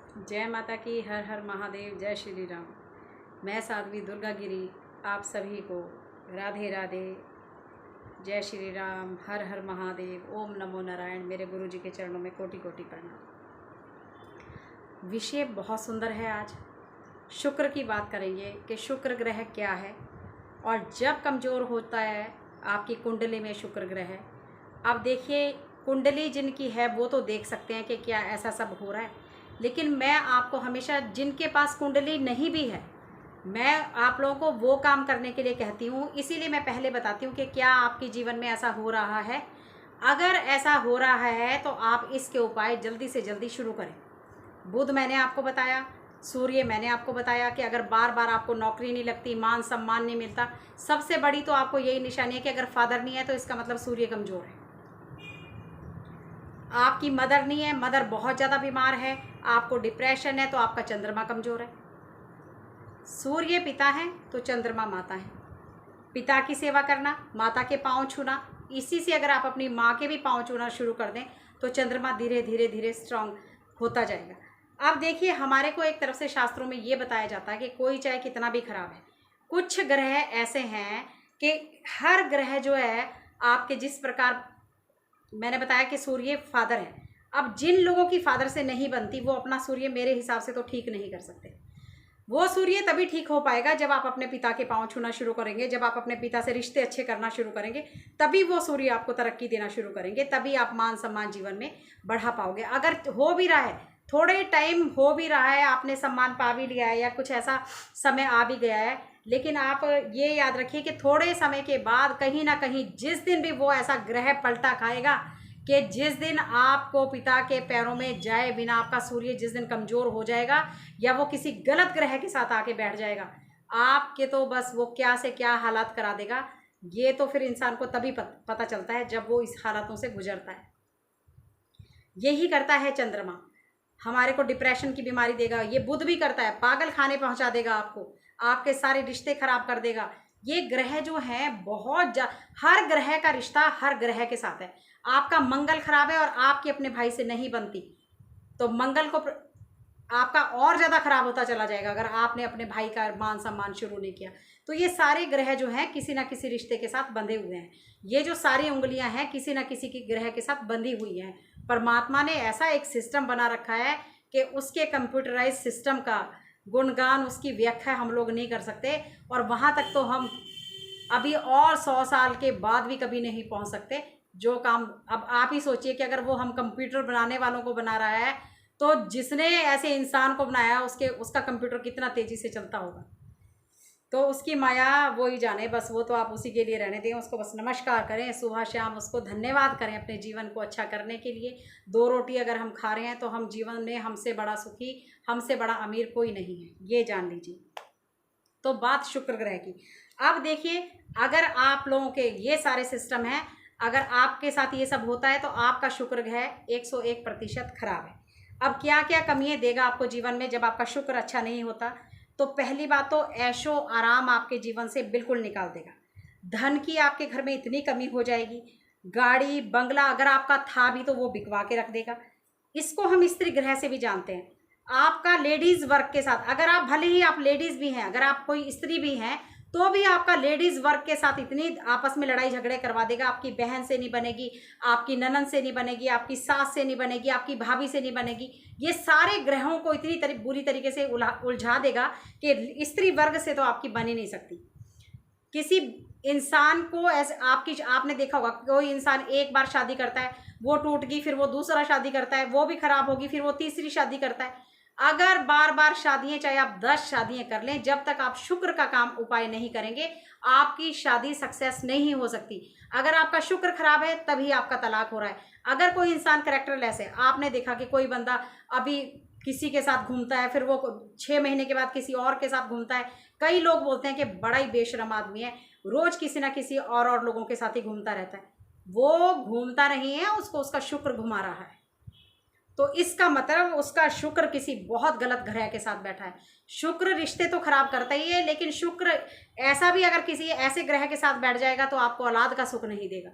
जय माता की, हर हर महादेव, जय श्री राम। मैं साध्वी दुर्गा गिरी आप सभी को राधे राधे, जय श्री राम, हर हर महादेव, ओम नमो नारायण। मेरे गुरु जी के चरणों में कोटि कोटि प्रणाम। विषय बहुत सुंदर है। आज शुक्र की बात करेंगे कि शुक्र ग्रह क्या है और जब कमज़ोर होता है आपकी कुंडली में शुक्र ग्रह। अब देखिए, कुंडली जिनकी है वो तो देख सकते हैं कि क्या ऐसा सब हो रहा है, लेकिन मैं आपको हमेशा जिनके पास कुंडली नहीं भी है, मैं आप लोगों को वो काम करने के लिए कहती हूँ। इसीलिए मैं पहले बताती हूँ कि क्या आपके जीवन में ऐसा हो रहा है। अगर ऐसा हो रहा है तो आप इसके उपाय जल्दी से जल्दी शुरू करें। बुध मैंने आपको बताया, सूर्य मैंने आपको बताया कि अगर बार बार आपको नौकरी नहीं लगती, मान सम्मान नहीं मिलता, सबसे बड़ी तो आपको यही निशानी है कि अगर फादर नहीं है तो इसका मतलब सूर्य कमज़ोर है। आपकी मदर नहीं है, मदर बहुत ज़्यादा बीमार है, आपको डिप्रेशन है तो आपका चंद्रमा कमज़ोर है। सूर्य पिता है तो चंद्रमा माता है। पिता की सेवा करना, माता के पाँव छूना, इसी से अगर आप अपनी माँ के भी पाँव छूना शुरू कर दें तो चंद्रमा धीरे धीरे धीरे स्ट्रांग होता जाएगा। अब देखिए, हमारे को एक तरफ से शास्त्रों में ये बताया जाता है कि कोई चाहे कितना भी खराब है, कुछ ग्रह ऐसे हैं कि हर ग्रह जो है आपके, जिस प्रकार मैंने बताया कि सूर्य फादर है, अब जिन लोगों की फादर से नहीं बनती वो अपना सूर्य मेरे हिसाब से तो ठीक नहीं कर सकते। वो सूर्य तभी ठीक हो पाएगा जब आप अपने पिता के पाँव छूना शुरू करेंगे, जब आप अपने पिता से रिश्ते अच्छे करना शुरू करेंगे, तभी वो सूर्य आपको तरक्की देना शुरू करेंगे, तभी आप मान सम्मान जीवन में बढ़ा पाओगे। अगर हो भी रहा है, थोड़े टाइम हो भी रहा है, आपने सम्मान पा भी लिया है या कुछ ऐसा समय आ भी गया है, लेकिन आप ये याद रखिए कि थोड़े समय के बाद कहीं ना कहीं जिस दिन भी वो ऐसा ग्रह पलटा खाएगा कि जिस दिन आपको पिता के पैरों में जाए बिना आपका सूर्य जिस दिन कमज़ोर हो जाएगा या वो किसी गलत ग्रह के साथ आके बैठ जाएगा, आपके तो बस वो क्या से क्या हालात करा देगा। ये तो फिर इंसान को तभी पता चलता है जब वो इस हालातों से गुजरता है। यही करता है चंद्रमा, हमारे को डिप्रेशन की बीमारी देगा। ये बुध भी करता है, पागल खाने पहुंचा देगा आपको, आपके सारे रिश्ते खराब कर देगा। ये ग्रह जो है बहुत हर ग्रह का रिश्ता हर ग्रह के साथ है। आपका मंगल खराब है और आपकी अपने भाई से नहीं बनती तो मंगल को आपका और ज़्यादा खराब होता चला जाएगा अगर आपने अपने भाई का मान सम्मान शुरू नहीं किया। तो ये सारे ग्रह जो हैं किसी ना किसी रिश्ते के साथ बंधे हुए हैं। ये जो सारी उंगलियां हैं किसी ना किसी की ग्रह के साथ बंधी हुई हैं। परमात्मा ने ऐसा एक सिस्टम बना रखा है कि उसके कंप्यूटराइज सिस्टम का गुणगान, उसकी व्याख्या हम लोग नहीं कर सकते, और वहाँ तक तो हम अभी और 100 साल के बाद भी कभी नहीं पहुँच सकते। जो काम अब आप ही सोचिए कि अगर वो हम कंप्यूटर बनाने वालों को बना रहा है तो जिसने ऐसे इंसान को बनाया उसका कंप्यूटर कितना तेज़ी से चलता होगा। तो उसकी माया वो ही जाने, बस वो तो आप उसी के लिए रहने दें, उसको बस नमस्कार करें सुबह शाम, उसको धन्यवाद करें अपने जीवन को अच्छा करने के लिए। 2 रोटी अगर हम खा रहे हैं तो हम जीवन में हमसे बड़ा सुखी, हमसे बड़ा अमीर कोई नहीं है, ये जान लीजिए। तो बात शुक्र ग्रह की। अब देखिए, अगर आप लोगों के ये सारे सिस्टम हैं, अगर आपके साथ ये सब होता है तो आपका शुक्र ग्रह 101% खराब है। अब क्या क्या कमियां देगा आपको जीवन में जब आपका शुक्र अच्छा नहीं होता। तो पहली बात तो ऐशो आराम आपके जीवन से बिल्कुल निकाल देगा। धन की आपके घर में इतनी कमी हो जाएगी, गाड़ी बंगला अगर आपका था भी तो वो बिकवा के रख देगा। इसको हम स्त्री ग्रह से भी जानते हैं। आपका लेडीज़ वर्क के साथ, अगर आप भले ही आप लेडीज़ भी हैं, अगर आप कोई स्त्री भी हैं, तो भी आपका लेडीज़ वर्क के साथ इतनी आपस में लड़ाई झगड़े करवा देगा। आपकी बहन से नहीं बनेगी, आपकी ननद से नहीं बनेगी, आपकी सास से नहीं बनेगी, आपकी भाभी से नहीं बनेगी। ये सारे ग्रहों को इतनी बुरी तरीके से उलझा देगा कि स्त्री वर्ग से तो आपकी बन ही नहीं सकती। किसी इंसान को ऐसे आपने देखा होगा, कोई इंसान एक बार शादी करता है, वो टूट गई, फिर वो दूसरा शादी करता है, वो भी खराब होगी, फिर वो तीसरी शादी करता है। अगर बार बार शादियां, चाहे आप 10 शादियां कर लें, जब तक आप शुक्र का काम उपाय नहीं करेंगे आपकी शादी सक्सेस नहीं हो सकती। अगर आपका शुक्र खराब है तभी आपका तलाक हो रहा है। अगर कोई इंसान कैरेक्टरलेस है, आपने देखा कि कोई बंदा अभी किसी के साथ घूमता है, फिर वो 6 महीने के बाद किसी और के साथ घूमता है। कई लोग बोलते हैं कि बड़ा ही बेशरम आदमी है, रोज किसी ना किसी और लोगों के साथ ही घूमता रहता है। वो घूमता नहीं है, उसको उसका शुक्र घुमा रहा है। तो इसका मतलब उसका शुक्र किसी बहुत गलत ग्रह के साथ बैठा है। शुक्र रिश्ते तो खराब करता ही है, लेकिन शुक्र ऐसा भी अगर किसी ऐसे ग्रह के साथ बैठ जाएगा तो आपको औलाद का सुख नहीं देगा।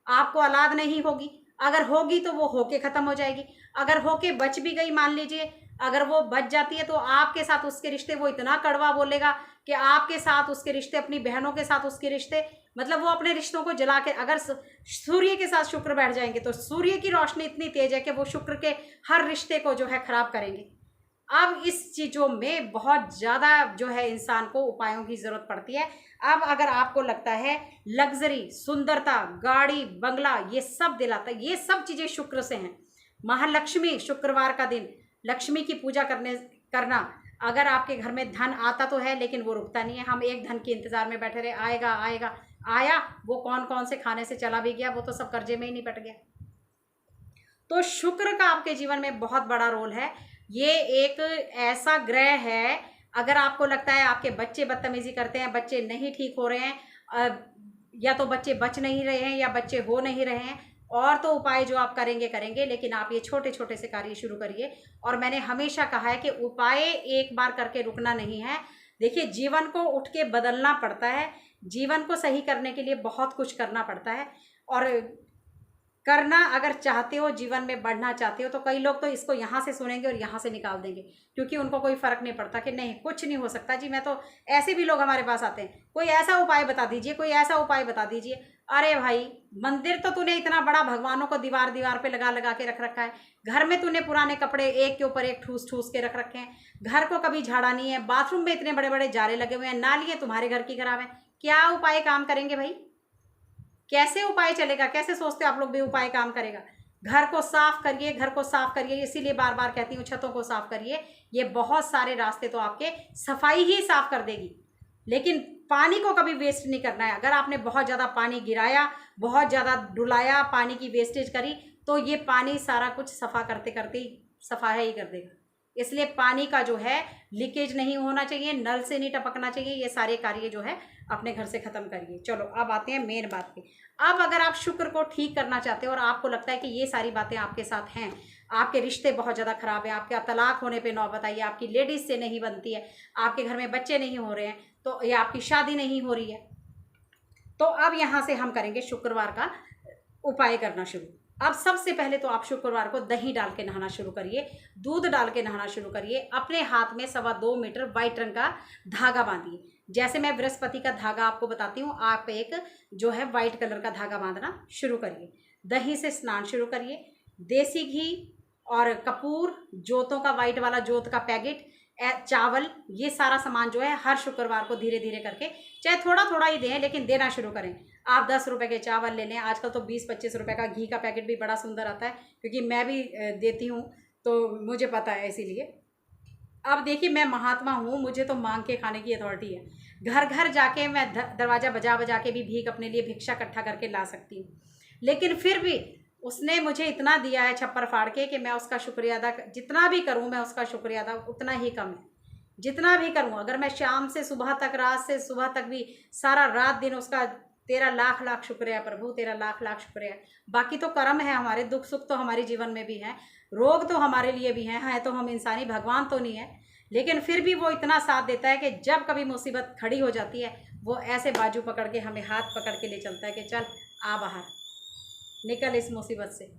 आपको औलाद नहीं होगी, अगर होगी तो वो होके ख़त्म हो जाएगी। अगर होके बच भी गई, मान लीजिए अगर वो बच जाती है, तो आपके साथ उसके रिश्ते वो इतना कड़वा बोलेगा कि आपके साथ उसके रिश्ते, अपनी बहनों के साथ उसके रिश्ते, मतलब वो अपने रिश्तों को जला के, अगर सूर्य के साथ शुक्र बैठ जाएंगे तो सूर्य की रोशनी इतनी तेज है कि वो शुक्र के हर रिश्ते को जो है खराब करेंगे। अब इस चीज़ों में बहुत ज़्यादा जो है इंसान को उपायों की ज़रूरत पड़ती है। अब अगर आपको लगता है लग्जरी, सुंदरता, गाड़ी, बंगला ये सब दिलाता है, ये सब चीज़ें शुक्र से हैं। महालक्ष्मी, शुक्रवार का दिन लक्ष्मी की पूजा करना। अगर आपके घर में धन आता तो है लेकिन वो रुकता नहीं है, हम एक धन के इंतज़ार में बैठे रहे, आएगा आएगा, आया वो कौन कौन से खाने से चला भी गया, वो तो सब कर्जे में ही निपट गया। तो शुक्र का आपके जीवन में बहुत बड़ा रोल है। ये एक ऐसा ग्रह है, अगर आपको लगता है आपके बच्चे बदतमीजी करते हैं, बच्चे नहीं ठीक हो रहे हैं, या तो बच्चे बच नहीं रहे हैं या बच्चे हो नहीं रहे हैं, और तो उपाय जो आप करेंगे करेंगे, लेकिन आप ये छोटे छोटे से कार्य शुरू करिए। और मैंने हमेशा कहा है कि उपाय एक बार करके रुकना नहीं है। देखिए, जीवन को उठ के बदलना पड़ता है, जीवन को सही करने के लिए बहुत कुछ करना पड़ता है। और करना अगर चाहते हो, जीवन में बढ़ना चाहते हो, तो कई लोग तो इसको यहाँ से सुनेंगे और यहाँ से निकाल देंगे, क्योंकि उनको कोई फ़र्क नहीं पड़ता कि नहीं कुछ नहीं हो सकता जी। मैं तो, ऐसे भी लोग हमारे पास आते हैं, कोई ऐसा उपाय बता दीजिए, कोई ऐसा उपाय बता दीजिए। अरे भाई, मंदिर तो तूने इतना बड़ा भगवानों को दीवार दीवार पे लगा लगा के रख रखा है, घर में तूने पुराने कपड़े एक के ऊपर एक ठूस ठूस के रख रखे हैं, घर को कभी झाड़ा नहीं है, बाथरूम में इतने बड़े बड़े जाले लगे हुए हैं, नालियाँ तुम्हारे घर की खराब है, क्या उपाय काम करेंगे भाई? कैसे उपाय चलेगा? कैसे सोचते हो आप लोग भी उपाय काम करेगा? घर को साफ करिए, घर को साफ करिए, इसीलिए बार बार कहती हूँ छतों को साफ करिए। ये बहुत सारे रास्ते तो आपके सफाई ही साफ कर देगी। लेकिन पानी को कभी वेस्ट नहीं करना है। अगर आपने बहुत ज़्यादा पानी गिराया, बहुत ज़्यादा डुलाया, पानी की वेस्टेज करी, तो ये पानी सारा कुछ सफ़ा करते करते ही सफाई ही कर देगा। इसलिए पानी का जो है लीकेज नहीं होना चाहिए, नल से नहीं टपकना चाहिए। ये सारे कार्य जो है अपने घर से ख़त्म करिए। चलो अब आते हैं मेन बात पे। अब अगर आप शुक्र को ठीक करना चाहते हो और आपको लगता है कि ये सारी बातें आपके साथ हैं, आपके रिश्ते बहुत ज़्यादा ख़राब हैं, आपके तलाक होने पे नौबत आई है, आपकी लेडीज़ से नहीं बनती है, आपके घर में बच्चे नहीं हो रहे हैं, तो या आपकी शादी नहीं हो रही है, तो अब यहाँ से हम करेंगे शुक्रवार का उपाय करना शुरू। अब सबसे पहले तो आप शुक्रवार को दही डाल के नहाना शुरू करिए, दूध डाल के नहाना शुरू करिए। अपने हाथ में 2.25 मीटर वाइट रंग का धागा बांधिए। जैसे मैं बृहस्पति का धागा आपको बताती हूँ, आप एक जो है वाइट कलर का धागा बांधना शुरू करिए। दही से स्नान शुरू करिए। देसी घी और कपूर, जोतों का वाइट वाला जोत का पैकेट, चावल, ये सारा सामान जो है हर शुक्रवार को धीरे धीरे करके, चाहे थोड़ा थोड़ा ही दें लेकिन देना शुरू करें। आप 10 रुपए के चावल ले लें, आजकल तो 20-25 रुपए का घी का पैकेट भी बड़ा सुंदर आता है, क्योंकि मैं भी देती हूँ तो मुझे पता है, इसीलिए। अब देखिए, मैं महात्मा हूँ, मुझे तो मांग के खाने की अथॉरिटी है। घर घर जाके मैं दरवाज़ा बजा बजा के भी भीख अपने लिए भिक्षा इकट्ठा करके ला सकती हूँ, लेकिन फिर भी उसने मुझे इतना दिया है छप्पर फाड़ के कि मैं उसका शुक्रिया अदा, जितना भी करूँ मैं उसका शुक्रिया अदा उतना ही कम है। जितना भी करूँ, अगर मैं शाम से सुबह तक, रात से सुबह तक भी सारा रात दिन उसका, तेरा लाख लाख शुक्रिया प्रभु, तेरा लाख लाख शुक्रिया। बाकी तो कर्म है हमारे, दुख सुख तो हमारे जीवन में भी हैं, रोग तो हमारे लिए भी हैं, तो हम इंसानी भगवान तो नहीं है, लेकिन फिर भी वो इतना साथ देता है कि जब कभी मुसीबत खड़ी हो जाती है, वो ऐसे बाजू पकड़ के, हमें हाथ पकड़ के ले चलता है कि चल आ बाहर, निकल इस मुसीबत से।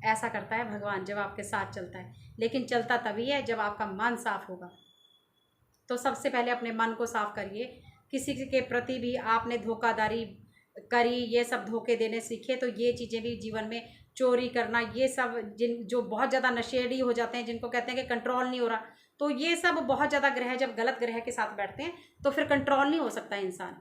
ऐसा करता है भगवान जब आपके साथ चलता है, लेकिन चलता तभी है जब आपका मन साफ होगा। तो सबसे पहले अपने मन को साफ करिए। किसी के प्रति भी आपने धोखाधड़ी करी, ये सब धोखे देने सीखे, तो ये चीज़ें भी जीवन में, चोरी करना, ये सब जो बहुत ज़्यादा नशेड़ी हो जाते हैं, जिनको कहते हैं कि कंट्रोल नहीं हो रहा, तो ये सब बहुत ज़्यादा ग्रह जब गलत ग्रह के साथ बैठते हैं तो फिर कंट्रोल नहीं हो सकता इंसान।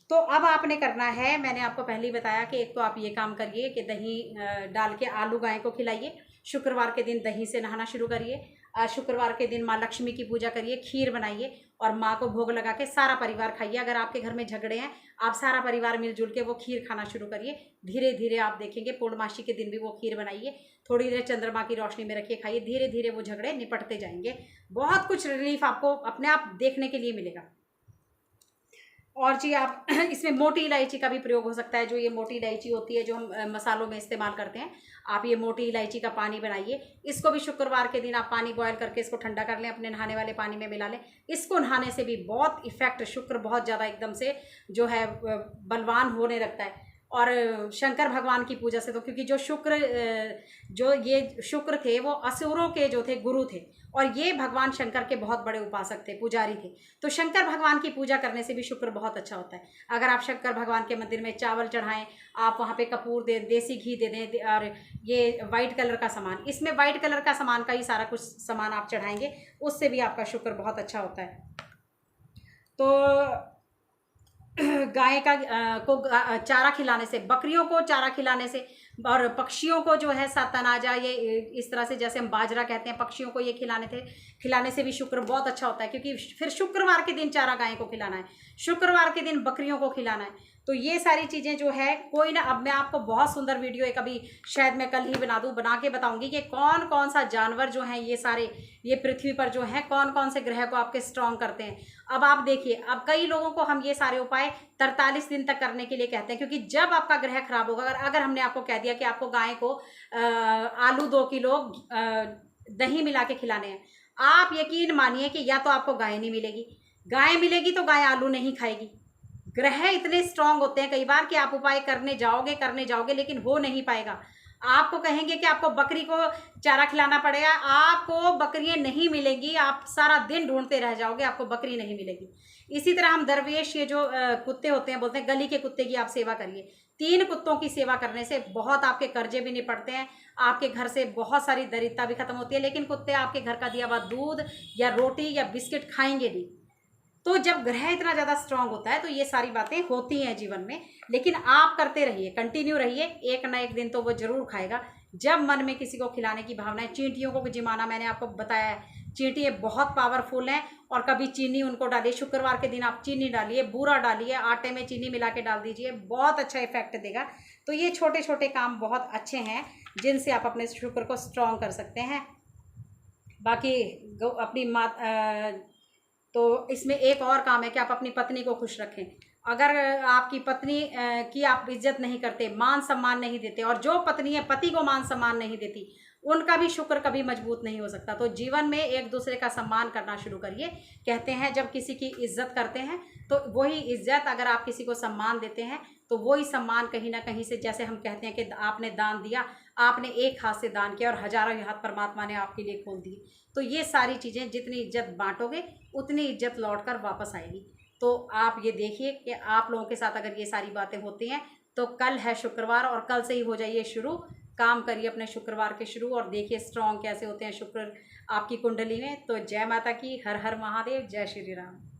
तो अब आपने करना है, मैंने आपको पहले ही बताया कि एक तो आप ये काम करिए कि दही डाल के आलू गाय को खिलाइए। शुक्रवार के दिन दही से नहाना शुरू करिए। शुक्रवार के दिन माँ लक्ष्मी की पूजा करिए, खीर बनाइए और माँ को भोग लगा के सारा परिवार खाइए। अगर आपके घर में झगड़े हैं, आप सारा परिवार मिलजुल के वो खीर खाना शुरू करिए। धीरे धीरे आप देखेंगे, पूर्णमासी के दिन भी वो खीर बनाइए, थोड़ी देर चंद्रमा की रोशनी में रखिए, खाइए, धीरे धीरे वो झगड़े निपटते जाएंगे। बहुत कुछ रिलीफ आपको अपने आप देखने के लिए मिलेगा। और जी आप इसमें मोटी इलायची का भी प्रयोग हो सकता है। जो ये मोटी इलायची होती है जो हम मसालों में इस्तेमाल करते हैं, आप ये मोटी इलायची का पानी बनाइए। इसको भी शुक्रवार के दिन आप पानी बॉयल करके इसको ठंडा कर लें, अपने नहाने वाले पानी में मिला लें। इसको नहाने से भी बहुत इफेक्ट, शुक्र बहुत ज़्यादा एकदम से जो है बलवान होने लगता है। और शंकर भगवान की पूजा से, तो क्योंकि जो ये शुक्र थे वो असुरों के जो थे गुरु थे, और ये भगवान शंकर के बहुत बड़े उपासक थे, पुजारी थे। तो शंकर भगवान की पूजा करने से भी शुक्र बहुत अच्छा होता है। अगर आप शंकर भगवान के मंदिर में चावल चढ़ाएं, आप वहाँ पे कपूर दे, देसी घी दे दें, और ये वाइट कलर का सामान, इसमें वाइट कलर का सामान का ही सारा कुछ सामान आप चढ़ाएंगे, उससे भी आपका शुक्र बहुत अच्छा होता है। तो गाय का चारा खिलाने से, बकरियों को चारा खिलाने से, और पक्षियों को जो है सतनाजा, ये इस तरह से जैसे हम बाजरा कहते हैं, पक्षियों को ये खिलाने से भी शुक्र बहुत अच्छा होता है। क्योंकि फिर शुक्रवार के दिन चारा गाय को खिलाना है, शुक्रवार के दिन बकरियों को खिलाना है। तो ये सारी चीज़ें जो है कोई ना, अब मैं आपको बहुत सुंदर वीडियो एक अभी शायद मैं कल ही बना के बताऊंगी कि कौन कौन सा जानवर जो हैं ये सारे, ये पृथ्वी पर जो है कौन कौन से ग्रह को आपके स्ट्रॉन्ग करते हैं। अब आप देखिए, अब कई लोगों को हम ये सारे उपाय 43 दिन तक करने के लिए कहते हैं, क्योंकि जब आपका ग्रह खराब होगा, अगर हमने आपको कह दिया कि आपको गाय को आलू 2 किलो दही मिला के खिलाने हैं, आप यकीन मानिए कि या तो आपको गाय नहीं मिलेगी, गाय मिलेगी तो गाय आलू नहीं खाएगी। ग्रह इतने स्ट्रांग होते हैं कई बार कि आप उपाय करने जाओगे लेकिन हो नहीं पाएगा। आपको कहेंगे कि आपको बकरी को चारा खिलाना पड़ेगा, आपको बकरियां नहीं मिलेंगी, आप सारा दिन ढूंढते रह जाओगे, आपको बकरी नहीं मिलेगी। इसी तरह हम दरवेश, ये जो कुत्ते होते हैं, बोलते हैं गली के कुत्ते की आप सेवा करिए। 3 कुत्तों की सेवा करने से बहुत आपके कर्जे भी निपटते हैं, आपके घर से बहुत सारी दरिद्रता भी खत्म होती है। लेकिन कुत्ते आपके घर का दिया हुआ दूध या रोटी या बिस्किट खाएंगे नहीं। तो जब ग्रह इतना ज़्यादा स्ट्रांग होता है तो ये सारी बातें होती हैं जीवन में। लेकिन आप करते रहिए, कंटिन्यू रहिए, एक ना एक दिन तो वो जरूर खाएगा। जब मन में किसी को खिलाने की भावना है, चींटियों को जिमाना मैंने आपको बताया है, चींटियाँ बहुत पावरफुल हैं, और कभी चीनी उनको डालिए, शुक्रवार के दिन आप चीनी डालिए, बूरा डालिए, आटे में चीनी मिला के डाल दीजिए, बहुत अच्छा इफेक्ट देगा। तो ये छोटे छोटे काम बहुत अच्छे हैं जिनसे आप अपने शुक्र को स्ट्रॉन्ग कर सकते हैं। बाकी अपनी तो इसमें एक और काम है कि आप अपनी पत्नी को खुश रखें। अगर आपकी पत्नी की आप इज्जत नहीं करते, मान सम्मान नहीं देते, और जो पत्नी है पति को मान सम्मान नहीं देती, उनका भी शुक्र कभी मजबूत नहीं हो सकता। तो जीवन में एक दूसरे का सम्मान करना शुरू करिए। कहते हैं जब किसी की इज्जत करते हैं तो वही इज्जत, अगर आप किसी को सम्मान देते हैं तो वही सम्मान कहीं ना कहीं से, जैसे हम कहते हैं कि आपने दान दिया, आपने एक हाथ से दान किया और हजारों हाथ परमात्मा ने आपके लिए खोल दिए। तो ये सारी चीज़ें, जितनी इज्जत बांटोगे उतनी इज्जत लौट कर वापस आएगी। तो आप ये देखिए कि आप लोगों के साथ अगर ये सारी बातें होती हैं तो कल है शुक्रवार, और कल से ही हो जाइए शुरू, काम करिए अपने शुक्रवार के शुरू, और देखिए स्ट्रॉन्ग कैसे होते हैं शुक्र आपकी कुंडली में। तो जय माता की, हर हर महादेव, जय श्री राम।